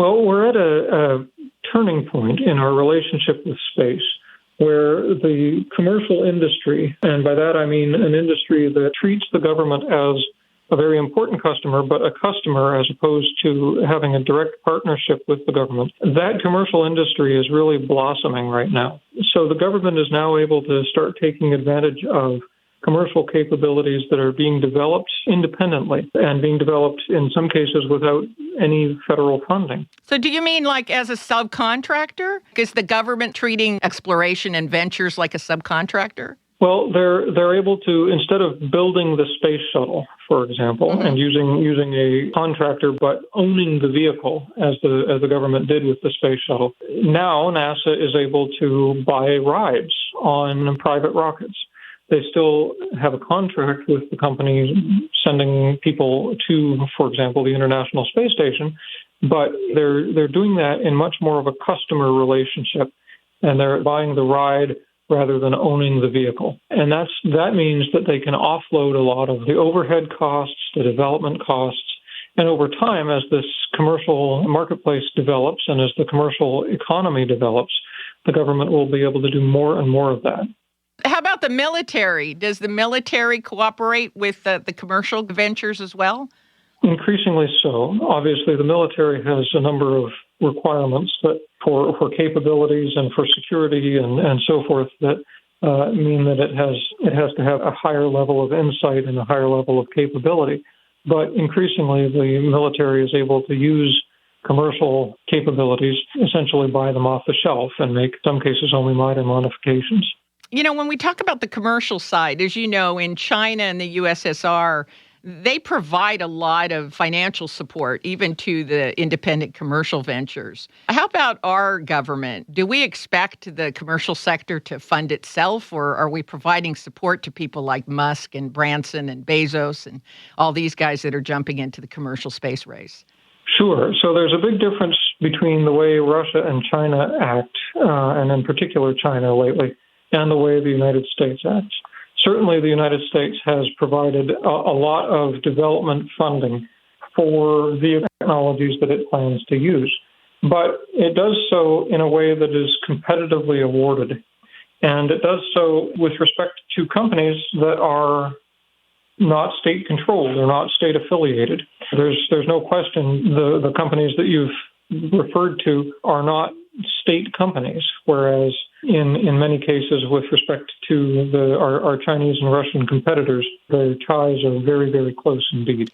Well, we're at a turning point in our relationship with space where the commercial industry, and by that I mean an industry that treats the government as a very important customer, but a customer as opposed to having a direct partnership with the government. That commercial industry is really blossoming right now. So the government is now able to start taking advantage of commercial capabilities that are being developed independently and being developed in some cases without any federal funding. So do you mean like as a subcontractor? Is the government treating exploration and ventures like a subcontractor? Well, they're able to, instead of building the space shuttle, for example, and using a contractor but owning the vehicle as the government did with the space shuttle, now NASA is able to buy rides on private rockets. They still have a contract with the company sending people to, for example, the International Space Station, but they're doing that in much more of a customer relationship, and they're buying the ride rather than owning the vehicle. And that means that they can offload a lot of the overhead costs, the development costs, and over time, as this commercial marketplace develops and as the commercial economy develops, the government will be able to do more and more of that. How about the military? Does the military cooperate with the commercial ventures as well? Increasingly so. Obviously, the military has a number of requirements that for capabilities and for security and so forth that mean that it has to have a higher level of insight and a higher level of capability. But increasingly, the military is able to use commercial capabilities, essentially buy them off the shelf and make, in some cases, only minor modifications. You know, when we talk about the commercial side, as you know, in China and the USSR, they provide a lot of financial support, even to the independent commercial ventures. How about our government? Do we expect the commercial sector to fund itself, or are we providing support to people like Musk and Branson and Bezos and all these guys that are jumping into the commercial space race? Sure. So there's a big difference between the way Russia and China act, and in particular China lately, and the way the United States acts. Certainly, the United States has provided a lot of development funding for the technologies that it plans to use, but it does so in a way that is competitively awarded, and it does so with respect to companies that are not state-controlled or not state-affiliated. There's no question the companies that you've referred to are not state companies, whereas in many cases with respect to our Chinese and Russian competitors, their ties are very, very close indeed.